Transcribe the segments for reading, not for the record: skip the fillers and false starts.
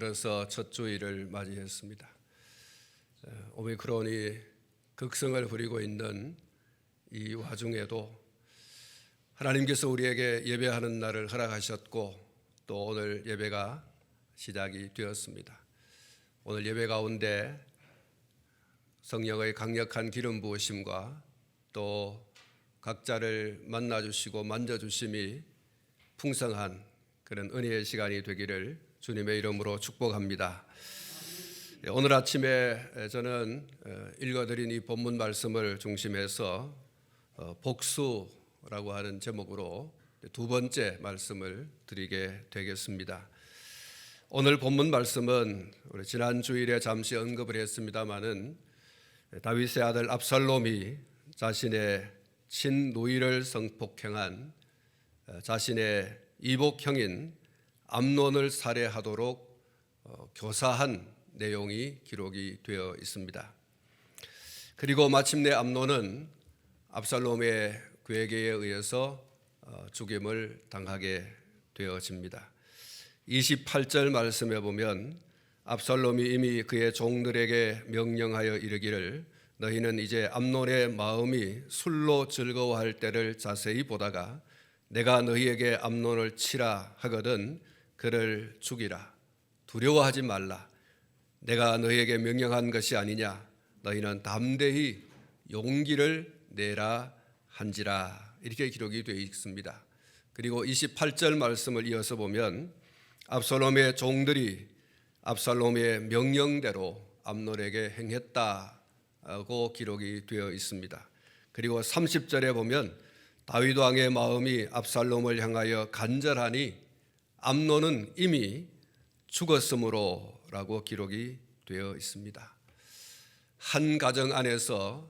벌써 첫 주일을 맞이했습니다. 오미크론이 극성을 부리고 있는 이 와중에도 하나님께서 우리에게 예배하는 날을 허락하셨고 또 오늘 예배가 시작이 되었습니다. 오늘 예배 가운데 성령의 강력한 기름 부으심과 또 각자를 만나주시고 만져주심이 풍성한 그런 은혜의 시간이 되기를 주님의 이름으로 축복합니다. 오늘 아침에 저는 읽어드린 이 본문 말씀을 중심해서 복수라고 하는 제목으로 두 번째 말씀을 드리게 되겠습니다. 오늘 본문 말씀은 우리 지난 주일에 잠시 언급을 했습니다마는 다윗의 아들 압살롬이 자신의 친누이를 성폭행한 자신의 이복형인 암논을 살해하도록 교사한 내용이 기록이 되어 있습니다. 그리고 마침내 암논은 압살롬의 괴계에 의해서 죽임을 당하게 되어집니다. 28절 말씀에 보면 압살롬이 이미 그의 종들에게 명령하여 이르기를 너희는 이제 암논의 마음이 술로 즐거워할 때를 자세히 보다가 내가 너희에게 암논을 치라 하거든 그를 죽이라. 두려워하지 말라. 내가 너희에게 명령한 것이 아니냐. 너희는 담대히 용기를 내라 한지라. 이렇게 기록이 되어 있습니다. 그리고 28절 말씀을 이어서 보면 압살롬의 종들이 압살롬의 명령대로 암논에게 행했다고 기록이 되어 있습니다. 그리고 30절에 보면 다윗 왕의 마음이 압살롬을 향하여 간절하니 암논은 이미 죽었으므로라고 기록이 되어 있습니다. 한 가정 안에서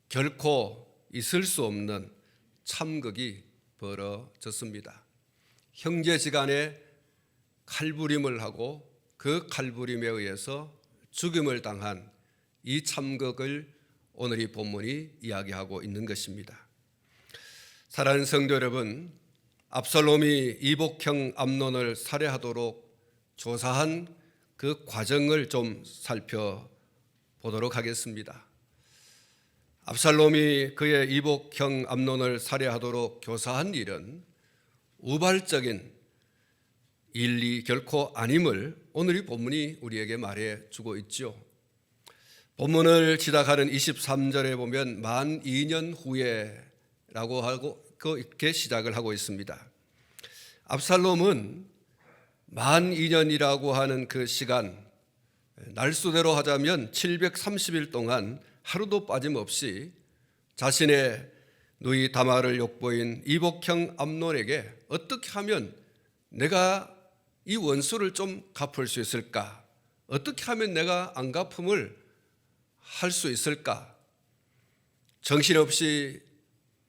결코 있을 수 없는 참극이 벌어졌습니다. 형제지간에 칼부림을 하고 그 칼부림에 의해서 죽임을 당한 이 참극을 오늘 이 본문이 이야기하고 있는 것입니다. 사랑하는 성도 여러분, 압살롬이 이복형 암논을 살해하도록 조사한 그 과정을 좀 살펴보도록 하겠습니다. 압살롬이 그의 이복형 암논을 살해하도록 교사한 일은 우발적인 일이 결코 아님을 오늘 이 본문이 우리에게 말해주고 있죠. 본문을 시작하는 23절에 보면 만 2년 후에라고 하고 그렇게 시작을 하고 있습니다. 압살롬은 만 2년이라고 하는 그 시간, 날수대로 하자면 730일 동안 하루도 빠짐없이 자신의 누이 다말을 욕보인 이복형 암논에게 어떻게 하면 내가 이 원수를 좀 갚을 수 있을까? 어떻게 하면 내가 안갚음을 할 수 있을까? 정신없이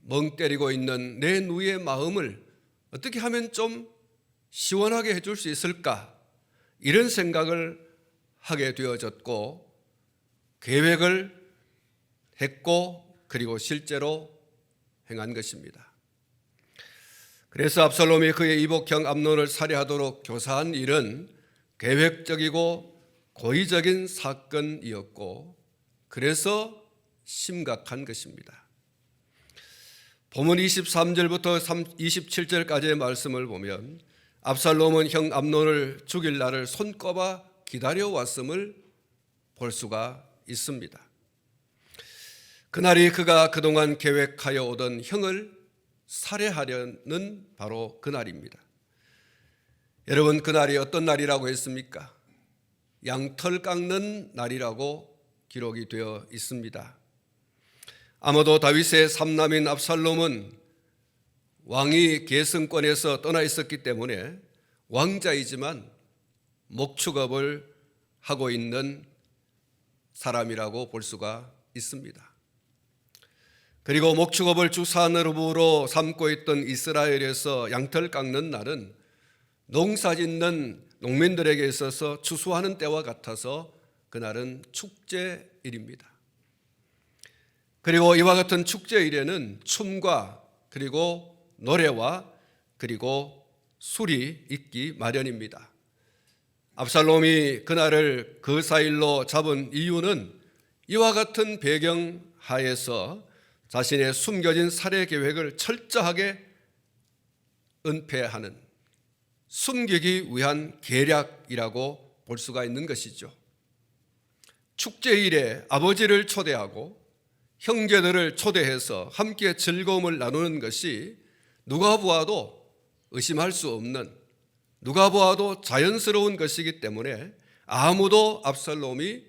멍 때리고 있는 내 누이의 마음을 어떻게 하면 좀 시원하게 해줄 수 있을까? 이런 생각을 하게 되어졌고 계획을 했고 그리고 실제로 행한 것입니다. 그래서 압살롬이 그의 이복형 암논을 살해하도록 교사한 일은 계획적이고 고의적인 사건이었고 그래서 심각한 것입니다. 본문 23절부터 27절까지의 말씀을 보면 압살롬은 형 암논을 죽일 날을 손꼽아 기다려왔음을 볼 수가 있습니다. 그날이 그가 그동안 계획하여 오던 형을 살해하려는 바로 그날입니다. 여러분, 그날이 어떤 날이라고 했습니까? 양털 깎는 날이라고 기록이 되어 있습니다. 아마도 다윗의 삼남인 압살롬은 왕이 계승권에서 떠나 있었기 때문에 왕자이지만 목축업을 하고 있는 사람이라고 볼 수가 있습니다. 그리고 목축업을 주산업으로 삼고 있던 이스라엘에서 양털 깎는 날은 농사짓는 농민들에게 있어서 추수하는 때와 같아서 그날은 축제일입니다. 그리고 이와 같은 축제일에는 춤과 그리고 노래와 그리고 술이 있기 마련입니다. 압살롬이 그날을 거사일로 잡은 이유는 이와 같은 배경 하에서 자신의 숨겨진 살해 계획을 철저하게 은폐하는, 숨기기 위한 계략이라고 볼 수가 있는 것이죠. 축제일에 아버지를 초대하고 형제들을 초대해서 함께 즐거움을 나누는 것이 누가 보아도 의심할 수 없는, 누가 보아도 자연스러운 것이기 때문에 아무도 압살롬이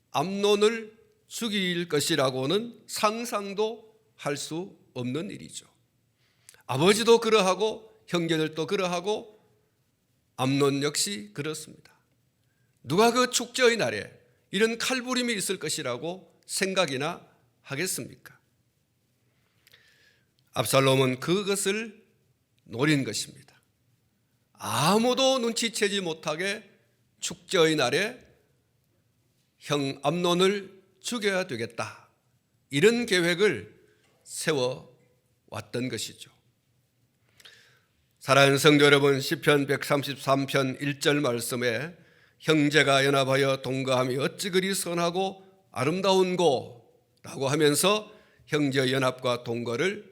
암논을 죽일 것이라고는 상상도 할 수 없는 일이죠. 아버지도 그러하고 형제들도 그러하고 암논 역시 그렇습니다. 누가 그 축제의 날에 이런 칼부림이 있을 것이라고 생각이나 하겠습니까? 압살롬은 그것을 노린 것입니다. 아무도 눈치채지 못하게 축제의 날에 형 암논을 죽여야 되겠다, 이런 계획을 세워왔던 것이죠. 사랑하는 성도 여러분, 시편 133편 1절 말씀에 형제가 연합하여 동거함이 어찌 그리 선하고 아름다운고 라고 하면서 형제 연합과 동거를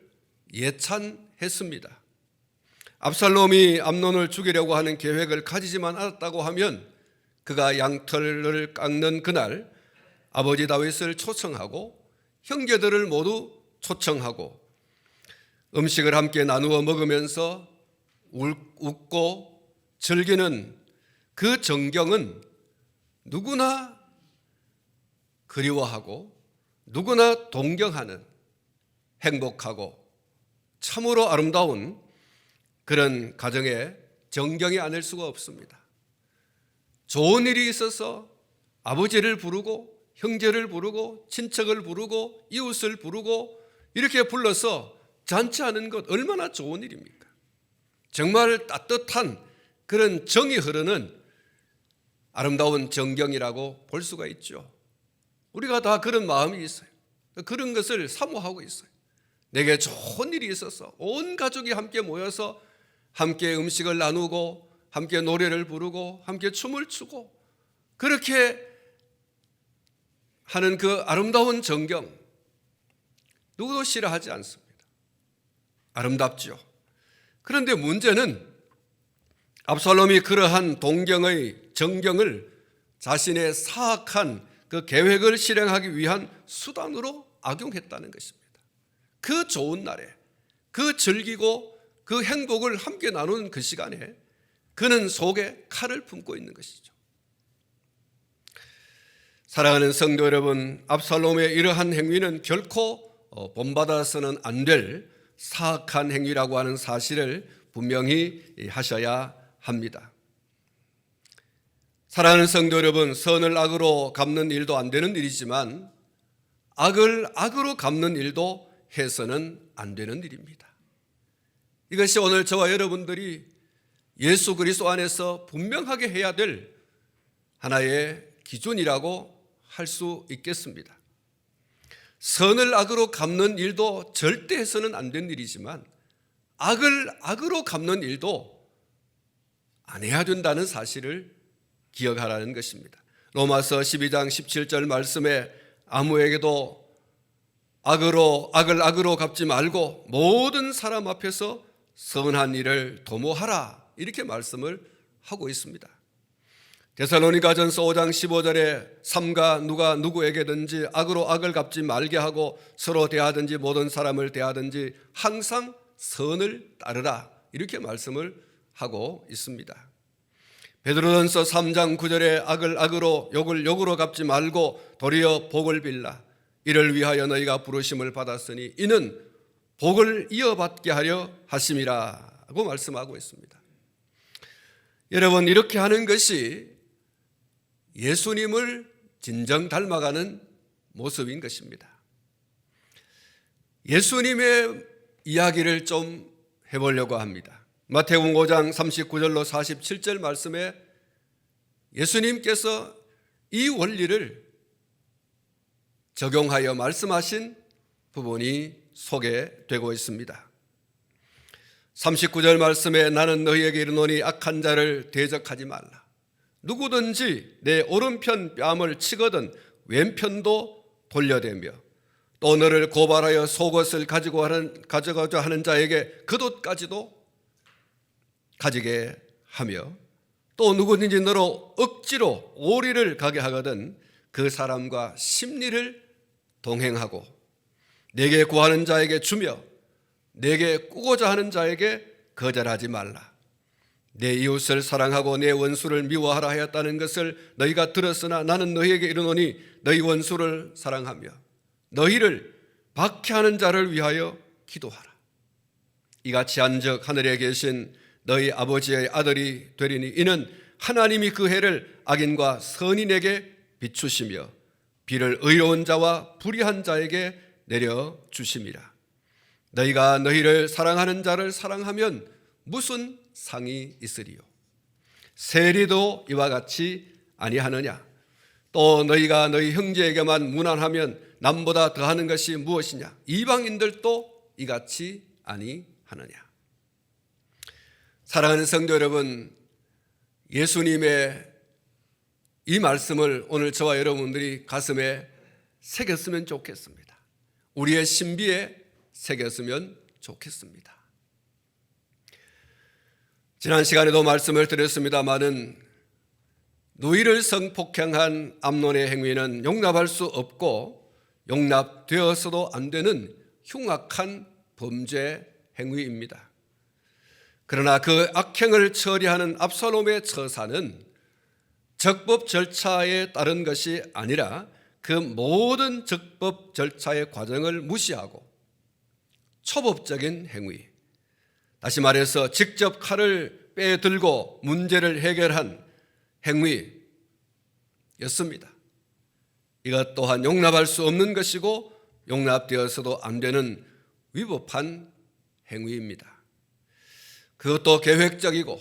예찬했습니다. 압살롬이 암논을 죽이려고 하는 계획을 가지지만 않았다고 하면 그가 양털을 깎는 그날 아버지 다윗을 초청하고 형제들을 모두 초청하고 음식을 함께 나누어 먹으면서 웃고 즐기는 그 정경은 누구나 그리워하고 누구나 동경하는, 행복하고 참으로 아름다운 그런 가정의 정경이 아닐 수가 없습니다. 좋은 일이 있어서 아버지를 부르고 형제를 부르고 친척을 부르고 이웃을 부르고 이렇게 불러서 잔치하는 것 얼마나 좋은 일입니까? 정말 따뜻한 그런 정이 흐르는 아름다운 정경이라고 볼 수가 있죠. 우리가 다 그런 마음이 있어요. 그런 것을 사모하고 있어요. 내게 좋은 일이 있어서 온 가족이 함께 모여서 함께 음식을 나누고 함께 노래를 부르고 함께 춤을 추고 그렇게 하는 그 아름다운 정경, 누구도 싫어하지 않습니다. 아름답죠. 그런데 문제는 압살롬이 그러한 동경의 정경을 자신의 사악한 그 계획을 실행하기 위한 수단으로 악용했다는 것입니다. 그 좋은 날에, 그 즐기고 그 행복을 함께 나누는 그 시간에 그는 속에 칼을 품고 있는 것이죠. 사랑하는 성도 여러분, 압살롬의 이러한 행위는 결코 본받아서는 안 될 사악한 행위라고 하는 사실을 분명히 하셔야 합니다. 사랑하는 성도 여러분, 선을 악으로 갚는 일도 안 되는 일이지만 악을 악으로 갚는 일도 해서는 안 되는 일입니다. 이것이 오늘 저와 여러분들이 예수 그리스도 안에서 분명하게 해야 될 하나의 기준이라고 할 수 있겠습니다. 선을 악으로 갚는 일도 절대 해서는 안 되는 일이지만 악을 악으로 갚는 일도 안 해야 된다는 사실을 기억하라는 것입니다. 로마서 12장 17절 말씀에 아무에게도 악을 악으로 갚지 말고 모든 사람 앞에서 선한 일을 도모하라, 이렇게 말씀을 하고 있습니다. 데살로니가전서 5장 15절에 삼가 누가 누구에게든지 악으로 악을 갚지 말게 하고 서로 대하든지 모든 사람을 대하든지 항상 선을 따르라, 이렇게 말씀을 하고 있습니다. 베드로전서 3장 9절에 악을 악으로 욕을 욕으로 갚지 말고 도리어 복을 빌라. 이를 위하여 너희가 부르심을 받았으니 이는 복을 이어받게 하려 하심이라고 말씀하고 있습니다. 여러분, 이렇게 하는 것이 예수님을 진정 닮아가는 모습인 것입니다. 예수님의 이야기를 좀 해보려고 합니다. 마태복음 5장 39절로 47절 말씀에 예수님께서 이 원리를 적용하여 말씀하신 부분이 소개되고 있습니다. 39절 말씀에 나는 너희에게 이르노니 악한 자를 대적하지 말라. 누구든지 내 오른편 뺨을 치거든 왼편도 돌려대며 또 너를 고발하여 속옷을 가져가자 하는 자에게 겉옷까지도 가지게 하며 또 누구든지 너로 억지로 오리를 가게 하거든 그 사람과 심리를 동행하고 내게 구하는 자에게 주며 내게 꾸고자 하는 자에게 거절하지 말라. 내 이웃을 사랑하고 내 원수를 미워하라 하였다는 것을 너희가 들었으나 나는 너희에게 이르노니 너희 원수를 사랑하며 너희를 박해하는 자를 위하여 기도하라. 이같이 한즉 하늘에 계신 너희 아버지의 아들이 되리니 이는 하나님이 그 해를 악인과 선인에게 비추시며 비를 의로운 자와 불의한 자에게 내려주심이라. 너희가 너희를 사랑하는 자를 사랑하면 무슨 상이 있으리요? 세리도 이와 같이 아니하느냐? 또 너희가 너희 형제에게만 무난하면 남보다 더하는 것이 무엇이냐? 이방인들도 이같이 아니하느냐? 사랑하는 성도 여러분, 예수님의 이 말씀을 오늘 저와 여러분들이 가슴에 새겼으면 좋겠습니다. 우리의 신비에 새겼으면 좋겠습니다. 지난 시간에도 말씀을 드렸습니다마는 누이를 성폭행한 암논의 행위는 용납할 수 없고 용납되어서도 안 되는 흉악한 범죄 행위입니다. 그러나 그 악행을 처리하는 압살롬의 처사는 적법 절차에 따른 것이 아니라 그 모든 적법 절차의 과정을 무시하고 초법적인 행위, 다시 말해서 직접 칼을 빼들고 문제를 해결한 행위였습니다. 이것 또한 용납할 수 없는 것이고 용납되어서도 안 되는 위법한 행위입니다. 그것도 계획적이고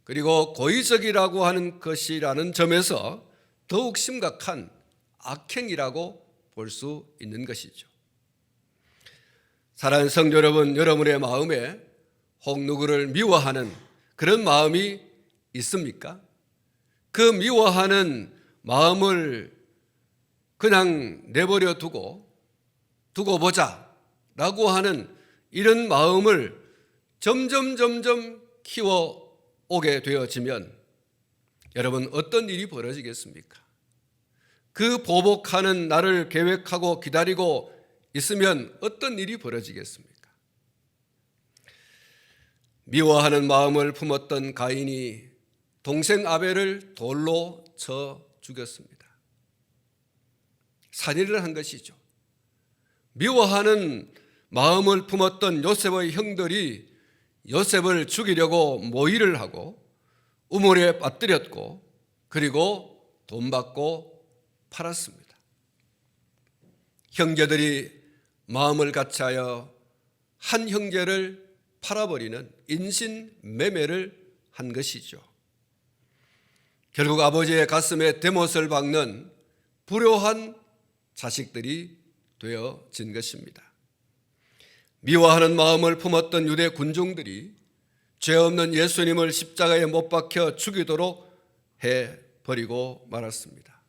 그리고 고의적이라고 하는 것이라는 점에서 더욱 심각한 악행이라고 볼 수 있는 것이죠. 사랑하는 성도 여러분, 여러분의 마음에 혹 누구를 미워하는 그런 마음이 있습니까? 그 미워하는 마음을 그냥 내버려 두고 보자 라고 하는 이런 마음을 점점 키워오게 되어지면 여러분 어떤 일이 벌어지겠습니까? 그 보복하는 날을 계획하고 기다리고 있으면 어떤 일이 벌어지겠습니까? 미워하는 마음을 품었던 가인이 동생 아벨을 돌로 쳐 죽였습니다. 살인을 한 것이죠. 미워하는 마음을 품었던 요셉의 형들이 요셉을 죽이려고 모의를 하고 우물에 빠뜨렸고 그리고 돈 받고 팔았습니다. 형제들이 마음을 같이하여 한 형제를 팔아버리는 인신매매를 한 것이죠. 결국 아버지의 가슴에 대못을 박는 불효한 자식들이 되어진 것입니다. 미워하는 마음을 품었던 유대 군중들이 죄 없는 예수님을 십자가에 못 박혀 죽이도록 해버리고 말았습니다.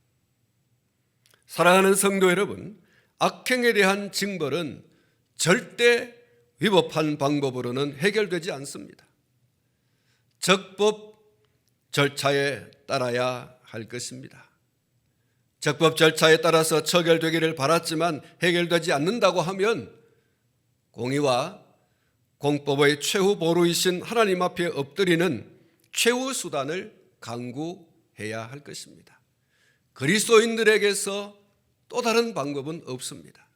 사랑하는 성도 여러분, 악행에 대한 징벌은 절대 위법한 방법으로는 해결되지 않습니다. 적법 절차에 따라야 할 것입니다. 적법 절차에 따라서 처결되기를 바랐지만 해결되지 않는다고 하면 공의와 공법의 최후 보루이신 하나님 앞에 엎드리는 최후 수단을 강구해야 할 것입니다. 그리스도인들에게서 또 다른 방법은 없습니다.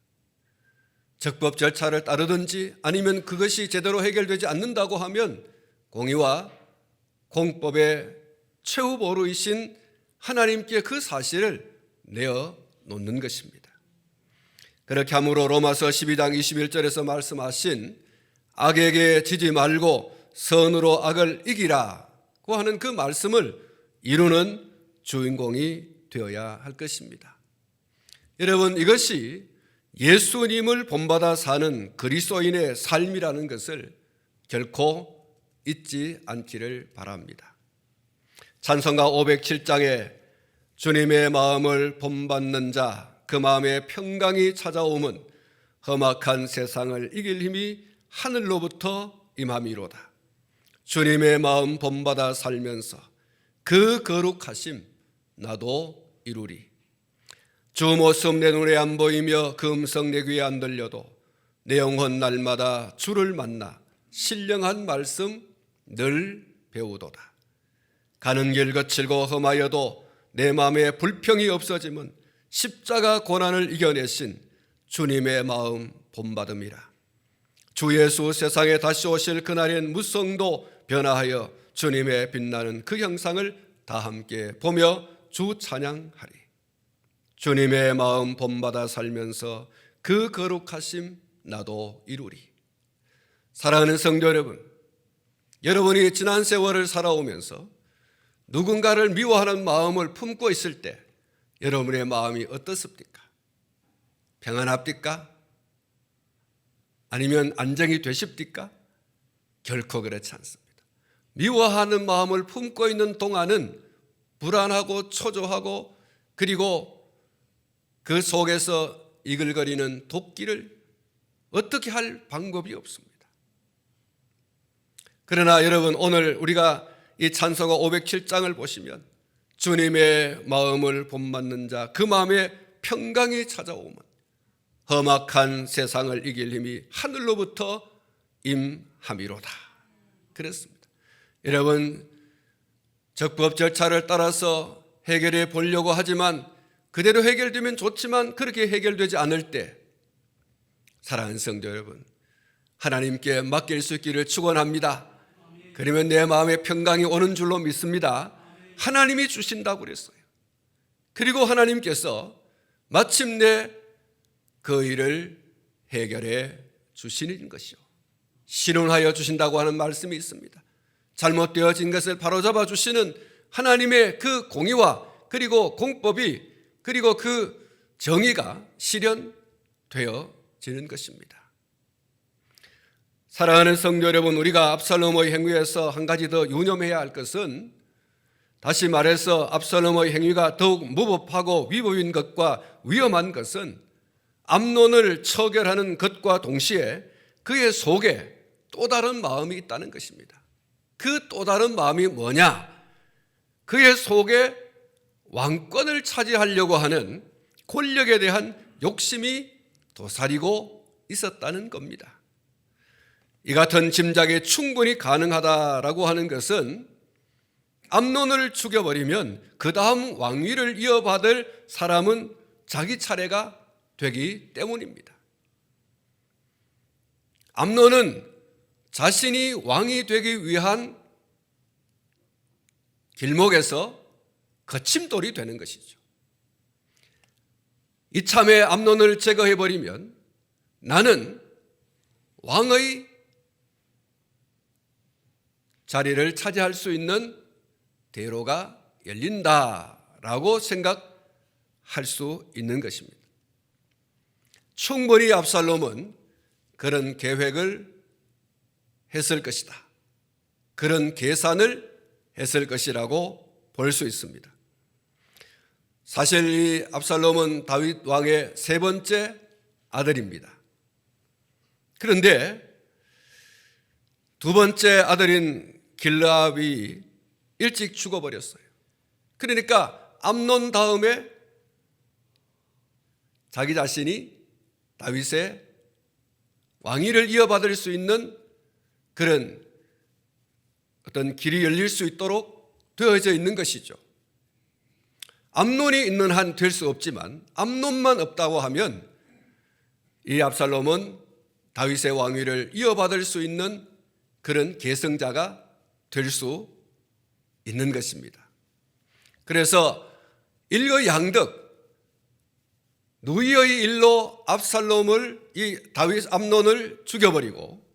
적법 절차를 따르든지 아니면 그것이 제대로 해결되지 않는다고 하면 공의와 공법의 최후 보루이신 하나님께 그 사실을 내어놓는 것입니다. 그렇게 함으로 로마서 12장 21절에서 말씀하신 악에게 지지 말고 선으로 악을 이기라고 하는 그 말씀을 이루는 주인공이 되어야 할 것입니다. 여러분, 이것이 예수님을 본받아 사는 그리스도인의 삶이라는 것을 결코 잊지 않기를 바랍니다. 찬송가 507장에 주님의 마음을 본받는 자 그 마음에 평강이 찾아오면 험악한 세상을 이길 힘이 하늘로부터 임함이로다. 주님의 마음 본받아 살면서 그 거룩하심 나도 이루리. 주 모습 내 눈에 안 보이며 그 음성 내 귀에 안 들려도 내 영혼 날마다 주를 만나 신령한 말씀 늘 배우도다. 가는 길 거칠고 험하여도 내 마음에 불평이 없어지면 십자가 고난을 이겨내신 주님의 마음 본받음이라. 주 예수 세상에 다시 오실 그날엔 무성도 변화하여 주님의 빛나는 그 형상을 다 함께 보며 주 찬양하리. 주님의 마음 본받아 살면서 그 거룩하심 나도 이루리. 사랑하는 성도 여러분, 여러분이 지난 세월을 살아오면서 누군가를 미워하는 마음을 품고 있을 때 여러분의 마음이 어떻습니까? 평안합니까? 아니면 안정이 되십니까? 결코 그렇지 않습니다. 미워하는 마음을 품고 있는 동안은 불안하고 초조하고 그리고 그 속에서 이글거리는 도끼를 어떻게 할 방법이 없습니다. 그러나 여러분, 오늘 우리가 이 찬송가 507장을 보시면 주님의 마음을 본받는 자 그 마음에 평강이 찾아오면 험악한 세상을 이길 힘이 하늘로부터 임함이로다. 그렇습니다. 여러분, 적법 절차를 따라서 해결해 보려고 하지만 그대로 해결되면 좋지만 그렇게 해결되지 않을 때 사랑하는 성도 여러분, 하나님께 맡길 수 있기를 축원합니다. 그러면 내 마음에 평강이 오는 줄로 믿습니다. 하나님이 주신다고 그랬어요. 그리고 하나님께서 마침내 그 일을 해결해 주시는 것이요, 신원하여 주신다고 하는 말씀이 있습니다. 잘못되어진 것을 바로잡아 주시는 하나님의 그 공의와 그리고 공법이 그리고 그 정의가 실현되어지는 것입니다. 사랑하는 성도 여러분, 우리가 압살롬의 행위에서 한 가지 더 유념해야 할 것은, 다시 말해서 압살롬의 행위가 더욱 무법하고 위법인 것과 위험한 것은 암논을 처결하는 것과 동시에 그의 속에 또 다른 마음이 있다는 것입니다. 그 또 다른 마음이 뭐냐? 그의 속에 왕권을 차지하려고 하는 권력에 대한 욕심이 도사리고 있었다는 겁니다. 이 같은 짐작이 충분히 가능하다라고 하는 것은 암논을 죽여버리면 그 다음 왕위를 이어받을 사람은 자기 차례가 되기 때문입니다. 암논은 자신이 왕이 되기 위한 길목에서 거침돌이 되는 것이죠. 이참에 암논을 제거해버리면 나는 왕의 자리를 차지할 수 있는 대로가 열린다라고 생각할 수 있는 것입니다. 충분히 압살롬은 그런 계획을 했을 것이다, 그런 계산을 했을 것이라고 볼 수 있습니다. 사실 이 압살롬은 다윗 왕의 세 번째 아들입니다. 그런데 두 번째 아들인 길르압이 일찍 죽어버렸어요. 그러니까 암논 다음에 자기 자신이 다윗의 왕위를 이어받을 수 있는 그런 어떤 길이 열릴 수 있도록 되어져 있는 것이죠. 암논이 있는 한 될 수 없지만 암논만 없다고 하면 이 압살롬은 다윗의 왕위를 이어받을 수 있는 그런 계승자가 될 수 있는 것입니다. 그래서 일거양득 누이의 일로 압살롬을 이 다윗 암논을 죽여버리고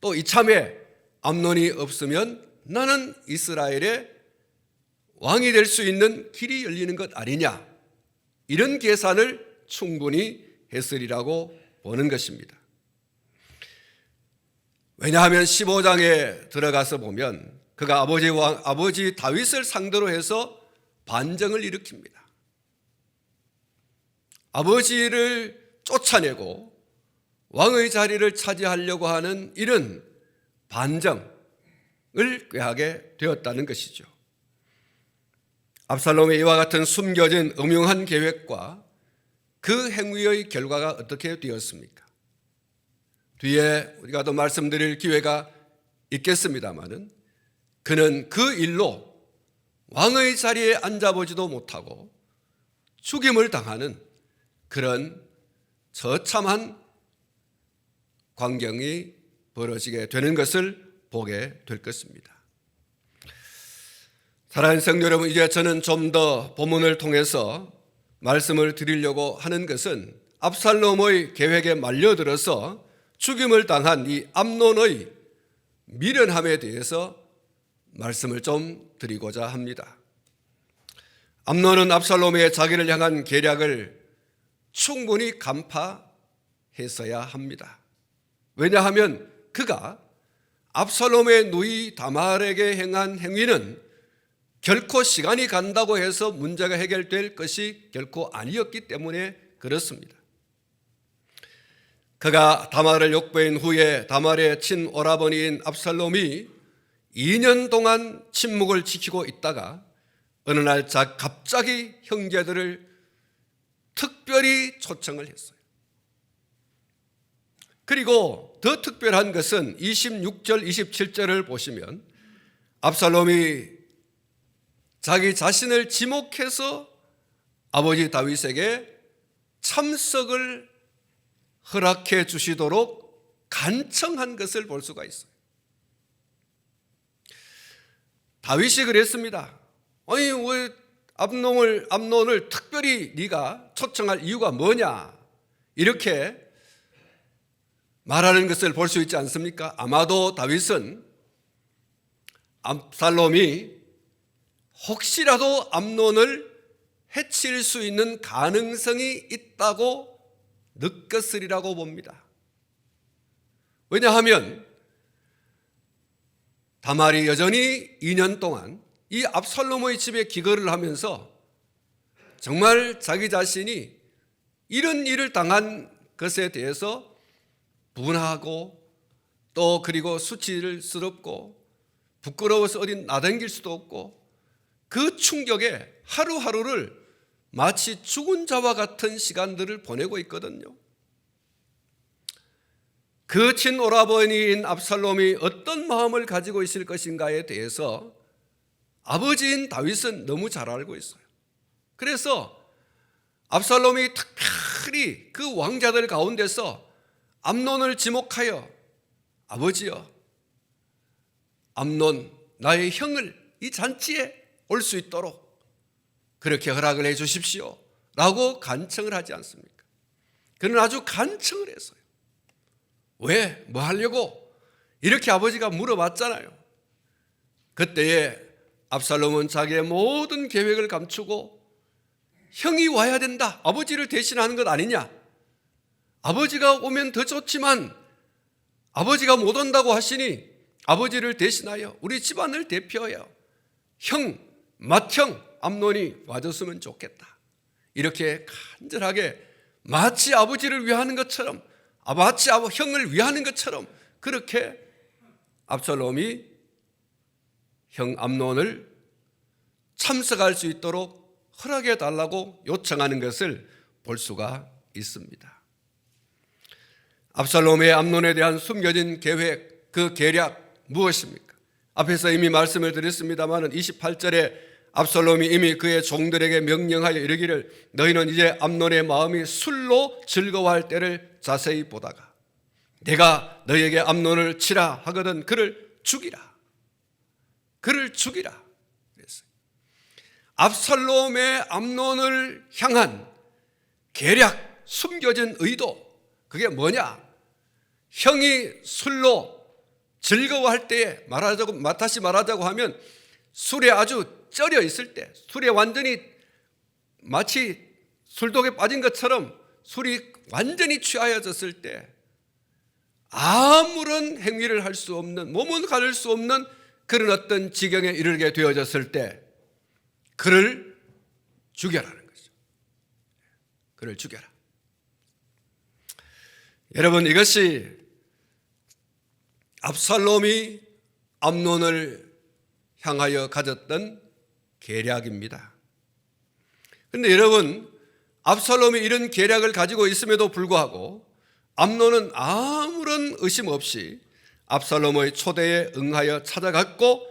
또 이참에 암논이 없으면 나는 이스라엘의 왕이 될 수 있는 길이 열리는 것 아니냐, 이런 계산을 충분히 했으리라고 보는 것입니다. 왜냐하면 15장에 들어가서 보면 그가 아버지 다윗을 상대로 해서 반정을 일으킵니다. 아버지를 쫓아내고 왕의 자리를 차지하려고 하는 이런 반정을 꾀하게 되었다는 것이죠. absalom의 이와 같은 숨겨진 음흉한 계획과 그 행위의 결과가 어떻게 되었습니까? 뒤에 우리가 더 말씀드릴 기회가 있겠습니다마는 그는 그 일로 왕의 자리에 앉아보지도 못하고 죽임을 당하는 그런 처참한 광경이 벌어지게 되는 것을 보게 될 것입니다. 사랑하는 성도 여러분, 이제 저는 좀 더 본문을 통해서 말씀을 드리려고 하는 것은 압살롬의 계획에 말려들어서 죽임을 당한 이 암논의 미련함에 대해서 말씀을 좀 드리고자 합니다. 암논은 압살롬의 자기를 향한 계략을 충분히 간파했어야 합니다. 왜냐하면 그가 압살롬의 누이 다말에게 행한 행위는 결코 시간이 간다고 해서 문제가 해결될 것이 결코 아니었기 때문에 그렇습니다. 그가 다말을 욕보인 후에 다말의 친오라버니인 압살롬이 2년 동안 침묵을 지키고 있다가 어느 날 갑자기 형제들을 특별히 초청을 했어요. 그리고 더 특별한 것은 26절, 27절을 보시면 압살롬이 자기 자신을 지목해서 아버지 다윗에게 참석을 허락해 주시도록 간청한 것을 볼 수가 있어요. 다윗이 그랬습니다. 아니 왜 암논을 특별히 네가 초청할 이유가 뭐냐, 이렇게 말하는 것을 볼 수 있지 않습니까? 아마도 다윗은 압살롬이 혹시라도 암논을 해칠 수 있는 가능성이 있다고 느꼈으리라고 봅니다. 왜냐하면 다말이 여전히 2년 동안 이 압살롬의 집에 기거를 하면서 정말 자기 자신이 이런 일을 당한 것에 대해서 분하고 또 그리고 수치스럽고 부끄러워서 어디 나댕길 수도 없고 그 충격에 하루하루를 마치 죽은 자와 같은 시간들을 보내고 있거든요. 그 친오라버니인 압살롬이 어떤 마음을 가지고 있을 것인가에 대해서 아버지인 다윗은 너무 잘 알고 있어요. 그래서 압살롬이 특별히 그 왕자들 가운데서 암논을 지목하여 아버지여, 암논 나의 형을 이 잔치에 올 수 있도록 그렇게 허락을 해 주십시오 라고 간청을 하지 않습니까? 그는 아주 간청을 했어요. 왜? 뭐 하려고? 이렇게 아버지가 물어봤잖아요. 그때에 압살롬은 자기의 모든 계획을 감추고 형이 와야 된다, 아버지를 대신하는 것 아니냐, 아버지가 오면 더 좋지만 아버지가 못 온다고 하시니 아버지를 대신하여 우리 집안을 대표하여 형, 맏형 암논이 와줬으면 좋겠다, 이렇게 간절하게 마치 아버지를 위하는 것처럼, 마치 형을 위하는 것처럼 그렇게 압살롬이 형 암논을 참석할 수 있도록 허락해 달라고 요청하는 것을 볼 수가 있습니다. 압살롬의 암논에 대한 숨겨진 계획, 그 계략 무엇입니까? 앞에서 이미 말씀을 드렸습니다만 28절에 압살롬이 이미 그의 종들에게 명령하여 이르기를 너희는 이제 암논의 마음이 술로 즐거워할 때를 자세히 보다가 내가 너희에게 암논을 치라 하거든 그를 죽이라. 그를 죽이라 그랬어요. 압살롬의 암논을 향한 계략, 숨겨진 의도, 그게 뭐냐? 형이 술로 즐거워할 때에 다시 말하자고 하면 술에 아주 쩔여 있을 때, 술에 완전히 마치 술독에 빠진 것처럼 술이 완전히 취하여졌을 때 아무런 행위를 할 수 없는, 몸은 가릴 수 없는 그런 어떤 지경에 이르게 되어졌을 때 그를 죽여라는 거죠. 그를 죽여라. 여러분, 이것이 압살롬이 암논을 향하여 가졌던 계략입니다. 그런데 여러분, 압살롬이 이런 계략을 가지고 있음에도 불구하고 암논은 아무런 의심 없이 압살롬의 초대에 응하여 찾아갔고,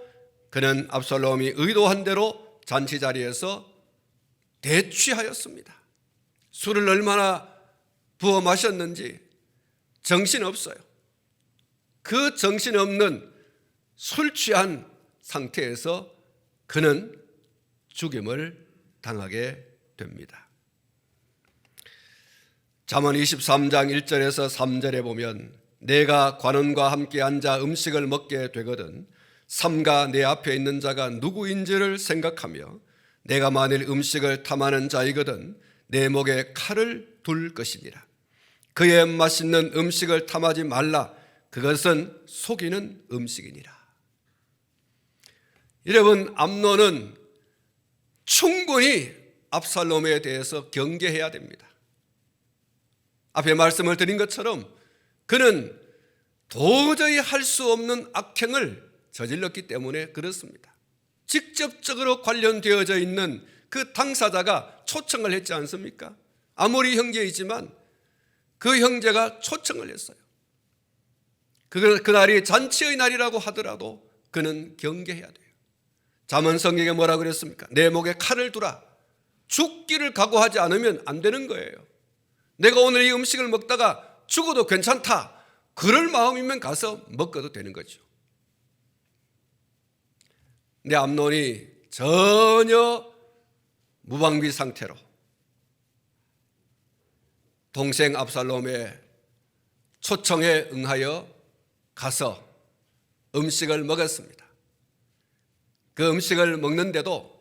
그는 압살롬이 의도한 대로 잔치 자리에서 대취하였습니다. 술을 얼마나 부어 마셨는지 정신없어요. 그 정신없는 술 취한 상태에서 그는 죽임을 당하게 됩니다. 잠언 23장 1절에서 3절에 보면 내가 관원과 함께 앉아 음식을 먹게 되거든 삼가 내 앞에 있는 자가 누구인지를 생각하며 내가 만일 음식을 탐하는 자이거든 내 목에 칼을 둘 것이니라. 그의 맛있는 음식을 탐하지 말라. 그것은 속이는 음식이니라. 여러분, 암논은 충분히 압살롬에 대해서 경계해야 됩니다. 앞에 말씀을 드린 것처럼 그는 도저히 할 수 없는 악행을 저질렀기 때문에 그렇습니다. 직접적으로 관련되어져 있는 그 당사자가 초청을 했지 않습니까? 아무리 형제이지만 그 형제가 초청을 했어요. 그날이 잔치의 날이라고 하더라도 그는 경계해야 돼요. 잠언 성경에 뭐라 그랬습니까? 내 목에 칼을 두라. 죽기를 각오하지 않으면 안 되는 거예요. 내가 오늘 이 음식을 먹다가 죽어도 괜찮다. 그럴 마음이면 가서 먹어도 되는 거죠. 근데 암논이 전혀 무방비 상태로 동생 압살롬의 초청에 응하여 가서 음식을 먹었습니다. 그 음식을 먹는데도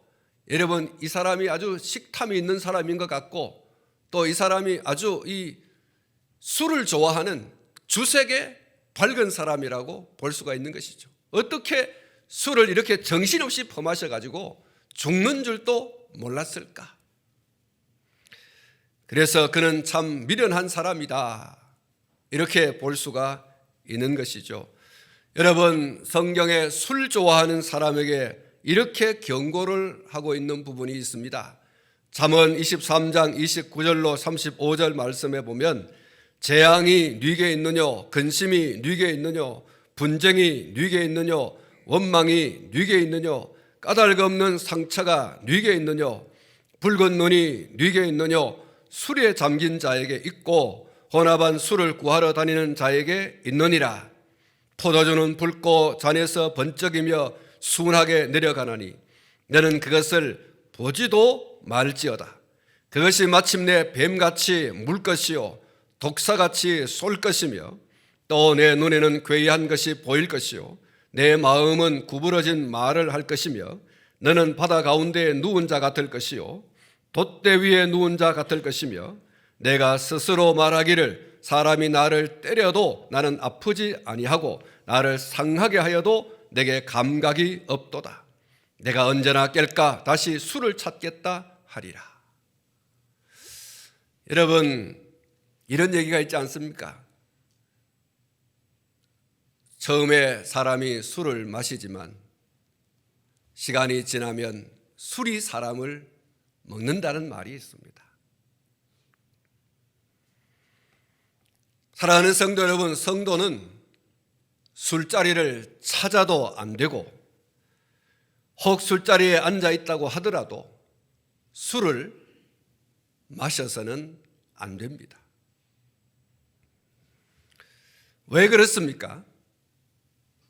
여러분, 이 사람이 아주 식탐이 있는 사람인 것 같고 또 이 사람이 아주 이 술을 좋아하는 주색의 밝은 사람이라고 볼 수가 있는 것이죠. 어떻게 술을 이렇게 정신없이 퍼마셔가지고 죽는 줄도 몰랐을까? 그래서 그는 참 미련한 사람이다, 이렇게 볼 수가 있는 것이죠. 여러분, 성경에 술 좋아하는 사람에게 이렇게 경고를 하고 있는 부분이 있습니다. 잠언 23장 29절로 35절 말씀에 보면 재앙이 네게 있느뇨, 근심이 네게 있느뇨, 분쟁이 네게 있느뇨, 원망이 네게 있느뇨, 까닭 없는 상처가 네게 있느뇨, 붉은 눈이 네게 있느뇨, 술에 잠긴 자에게 있고 혼합한 술을 구하러 다니는 자에게 있느니라. 포도주는 붉고 잔에서 번쩍이며 순하게 내려가나니 너는 그것을 보지도 말지어다. 그것이 마침내 뱀같이 물 것이요 독사같이 쏠 것이며 또 내 눈에는 괴이한 것이 보일 것이요 내 마음은 구부러진 말을 할 것이며 너는 바다 가운데에 누운 자 같을 것이요 돛대 위에 누운 자 같을 것이며 내가 스스로 말하기를 사람이 나를 때려도 나는 아프지 아니하고 나를 상하게 하여도 내게 감각이 없도다. 내가 언제나 깰까 다시 술을 찾겠다 하리라. 여러분, 이런 얘기가 있지 않습니까? 처음에 사람이 술을 마시지만 시간이 지나면 술이 사람을 먹는다는 말이 있습니다. 사랑하는 성도 여러분, 성도는 술자리를 찾아도 안 되고 혹 술자리에 앉아 있다고 하더라도 술을 마셔서는 안 됩니다. 왜 그렇습니까?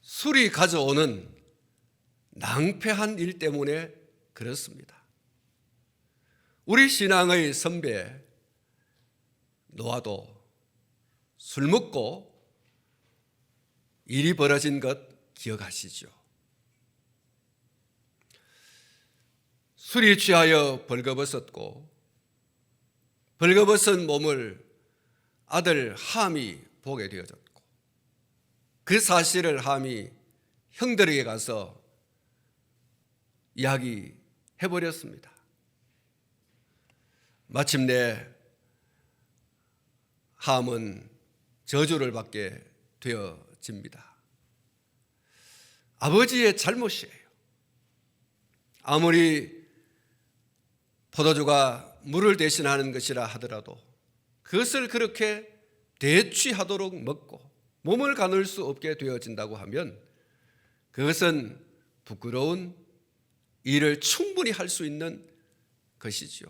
술이 가져오는 낭패한 일 때문에 그렇습니다. 우리 신앙의 선배 노아도 술 먹고 일이 벌어진 것 기억하시죠? 술이 취하여 벌거벗었고 벌거벗은 몸을 아들 함이 보게 되어졌고 그 사실을 함이 형들에게 가서 이야기해버렸습니다. 마침내 함은 저주를 받게 되어집니다. 아버지의 잘못이에요. 아무리 포도주가 물을 대신하는 것이라 하더라도 그것을 그렇게 대취하도록 먹고 몸을 가눌 수 없게 되어진다고 하면 그것은 부끄러운 일을 충분히 할 수 있는 것이죠.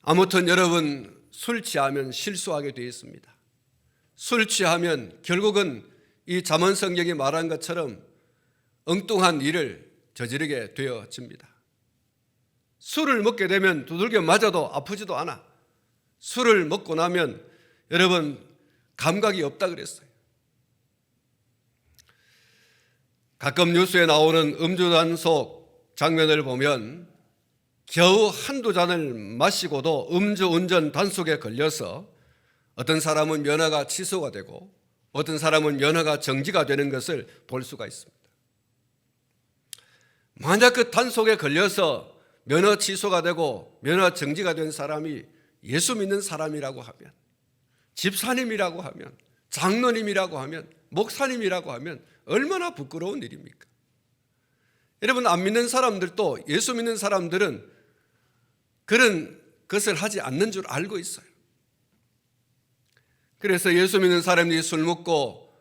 아무튼 여러분, 술 취하면 실수하게 되어 있습니다. 술 취하면 결국은 이 잠언 성경이 말한 것처럼 엉뚱한 일을 저지르게 되어집니다. 술을 먹게 되면 두들겨 맞아도 아프지도 않아. 술을 먹고 나면 여러분 감각이 없다 그랬어요. 가끔 뉴스에 나오는 음주 단속 장면을 보면 겨우 한두 잔을 마시고도 음주운전 단속에 걸려서 어떤 사람은 면허가 취소가 되고 어떤 사람은 면허가 정지가 되는 것을 볼 수가 있습니다. 만약 그 단속에 걸려서 면허 취소가 되고 면허 정지가 된 사람이 예수 믿는 사람이라고 하면, 집사님이라고 하면, 장로님이라고 하면, 목사님이라고 하면 얼마나 부끄러운 일입니까? 여러분, 안 믿는 사람들도 예수 믿는 사람들은 그런 것을 하지 않는 줄 알고 있어요. 그래서 예수 믿는 사람이 술 먹고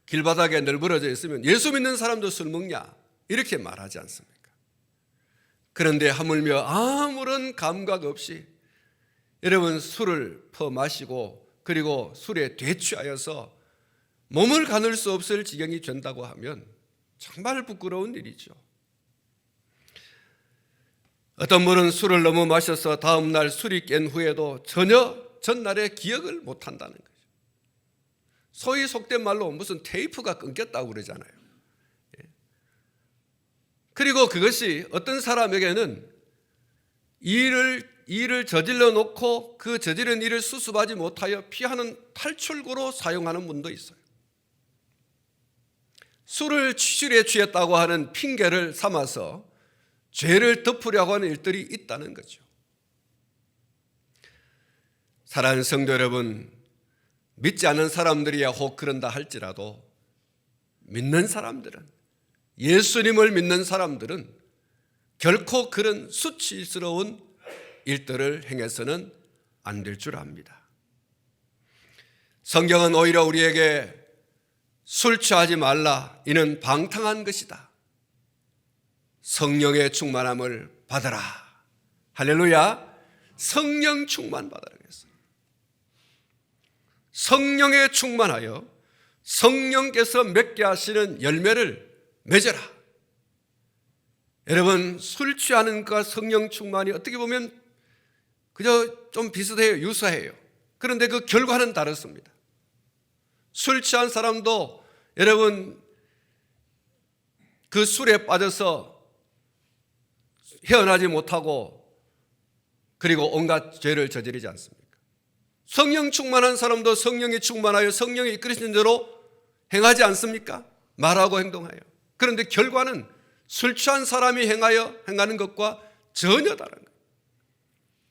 길바닥에 널브러져 있으면 예수 믿는 사람도 술 먹냐? 이렇게 말하지 않습니까? 그런데 하물며 아무런 감각 없이 여러분 술을 퍼마시고 그리고 술에 되취하여서 몸을 가눌 수 없을 지경이 된다고 하면 정말 부끄러운 일이죠. 어떤 분은 술을 너무 마셔서 다음 날 술이 깬 후에도 전혀 전날의 기억을 못한다는 거죠. 소위 속된 말로 무슨 테이프가 끊겼다고 그러잖아요. 그리고 그것이 어떤 사람에게는 일을 저질러 놓고 그 저지른 일을 수습하지 못하여 피하는 탈출구로 사용하는 분도 있어요. 술에 취했다고 하는 핑계를 삼아서 죄를 덮으려고 하는 일들이 있다는 거죠. 사랑하는 성도 여러분, 믿지 않는 사람들이야 혹 그런다 할지라도 믿는 사람들은, 예수님을 믿는 사람들은 결코 그런 수치스러운 일들을 행해서는 안 될 줄 압니다. 성경은 오히려 우리에게 술 취하지 말라, 이는 방탕한 것이다. 성령의 충만함을 받아라. 할렐루야. 성령 충만 받아라 그랬어요. 성령에 충만하여 성령께서 맺게 하시는 열매를 맺어라. 여러분, 술 취하는 것과 성령 충만이 어떻게 보면 그저 좀 비슷해요. 유사해요. 그런데 그 결과는 다릅니다. 술 취한 사람도 여러분 그 술에 빠져서 헤어나지 못하고 그리고 온갖 죄를 저지르지 않습니까? 성령 충만한 사람도 성령이 충만하여 성령이 이끌으신 대로 행하지 않습니까? 말하고 행동하여. 그런데 결과는 술 취한 사람이 행하는 것과 전혀 다른 거예요.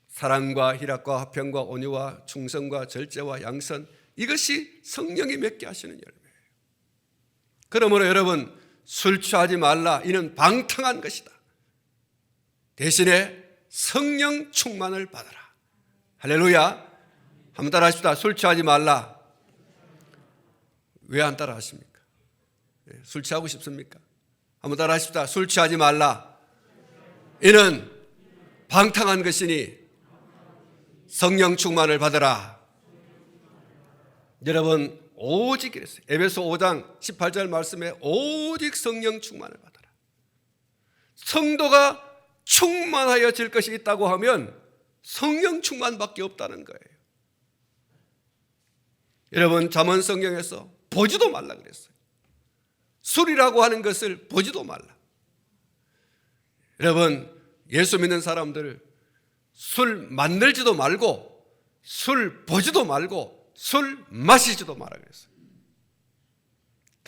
사랑과 희락과 화평과 온유와 충성과 절제와 양선, 이것이 성령이 맺게 하시는 열매예요. 그러므로 여러분, 술 취하지 말라, 이는 방탕한 것이다. 대신에 성령 충만을 받아라. 할렐루야. 한번 따라 하십시다. 술 취하지 말라. 왜 안 따라 하십니까? 술 취하고 싶습니까? 한번 따라 하십시다. 술 취하지 말라. 이는 방탕한 것이니 성령 충만을 받아라. 여러분, 오직 그랬어요. 에베소 5장 18절 말씀에 오직 성령 충만을 받아라. 성도가 충만하여질 것이 있다고 하면 성령 충만밖에 없다는 거예요. 여러분, 잠언 성경에서 보지도 말라 그랬어요. 술이라고 하는 것을 보지도 말라. 여러분, 예수 믿는 사람들 술 만들지도 말고 술 보지도 말고 술 마시지도 말라 그랬어요.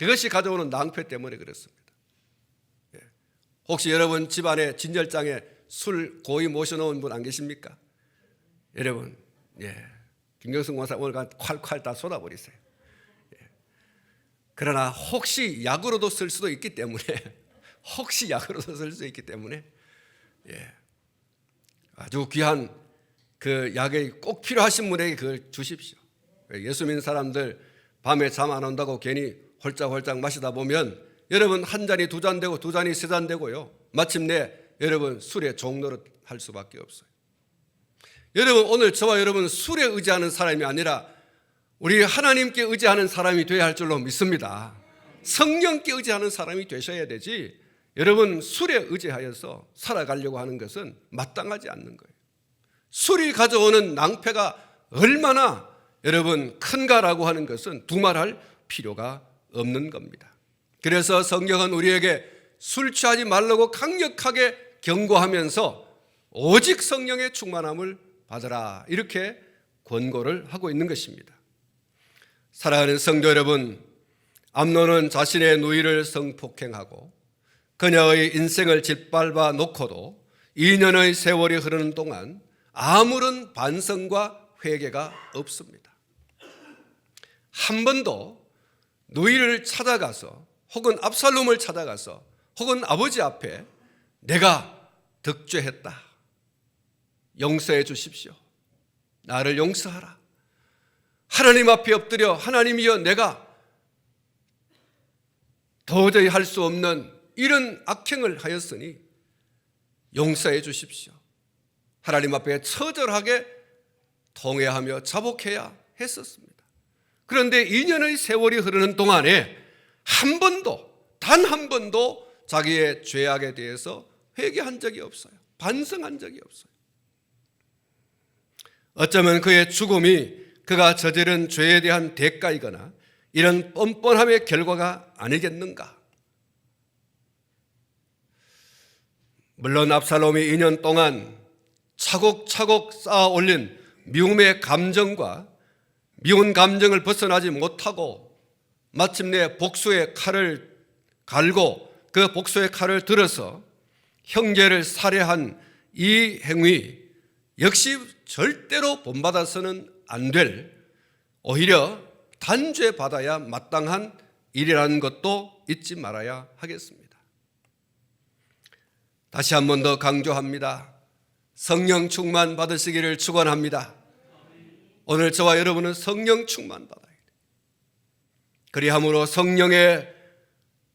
그것이 가져오는 낭패 때문에 그렇습니다. 혹시 여러분 집안에 진열장에 술 고이 모셔놓은 분 안 계십니까? 여러분, 김경승 목사 오늘 콸콸 다 쏟아버리세요. 그러나 혹시 약으로도 쓸 수도 있기 때문에 아주 귀한 그 약이 꼭 필요하신 분에게 그걸 주십시오. 예수 믿는 사람들 밤에 잠 안 온다고 괜히 홀짝홀짝 마시다 보면 여러분 한 잔이 두 잔 되고 두 잔이 세 잔 되고요. 마침내 여러분 술의 종노릇 할 수밖에 없어요. 여러분 오늘 저와 여러분 술에 의지하는 사람이 아니라 우리 하나님께 의지하는 사람이 되어야 할 줄로 믿습니다. 성령께 의지하는 사람이 되셔야 되지 여러분 술에 의지하여서 살아가려고 하는 것은 마땅하지 않는 거예요. 술이 가져오는 낭패가 얼마나 여러분 큰가라고 하는 것은 두말할 필요가 없는 겁니다. 그래서 성경은 우리에게 술 취하지 말라고 강력하게 경고하면서 오직 성령의 충만함을 받으라 이렇게 권고를 하고 있는 것입니다. 사랑하는 성도 여러분, 암논은 자신의 누이를 성폭행하고 그녀의 인생을 짓밟아 놓고도 2년의 세월이 흐르는 동안 아무런 반성과 회개가 없습니다. 한 번도 누이를 찾아가서 혹은 압살롬을 찾아가서 혹은 아버지 앞에 내가 득죄했다, 용서해 주십시오, 나를 용서하라, 하나님 앞에 엎드려 하나님이여 내가 도저히 할 수 없는 이런 악행을 하였으니 용서해 주십시오, 하나님 앞에 처절하게 통회하며 자복해야 했었습니다. 그런데 2년의 세월이 흐르는 동안에 단 한 번도 자기의 죄악에 대해서 회개한 적이 없어요. 반성한 적이 없어요. 어쩌면 그의 죽음이 그가 저지른 죄에 대한 대가이거나 이런 뻔뻔함의 결과가 아니겠는가? 물론 압살롬이 2년 동안 차곡차곡 쌓아 올린 미움의 감정과 미운 감정을 벗어나지 못하고 마침내 복수의 칼을 갈고 그 복수의 칼을 들어서 형제를 살해한 이 행위 역시 절대로 본받아서는 안 될, 오히려 단죄 받아야 마땅한 일이라는 것도 잊지 말아야 하겠습니다. 다시 한 번 더 강조합니다. 성령 충만 받으시기를 축원합니다. 오늘 저와 여러분은 성령 충만 받아야 돼요. 그리함으로 성령의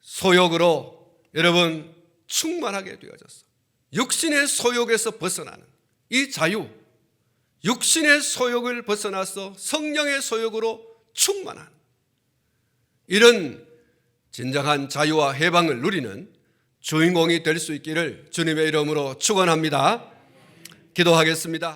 소욕으로 여러분 충만하게 되어졌어. 육신의 소욕에서 벗어나는 이 자유, 육신의 소욕을 벗어나서 성령의 소욕으로 충만한 이런 진정한 자유와 해방을 누리는 주인공이 될 수 있기를 주님의 이름으로 축원합니다. 기도하겠습니다.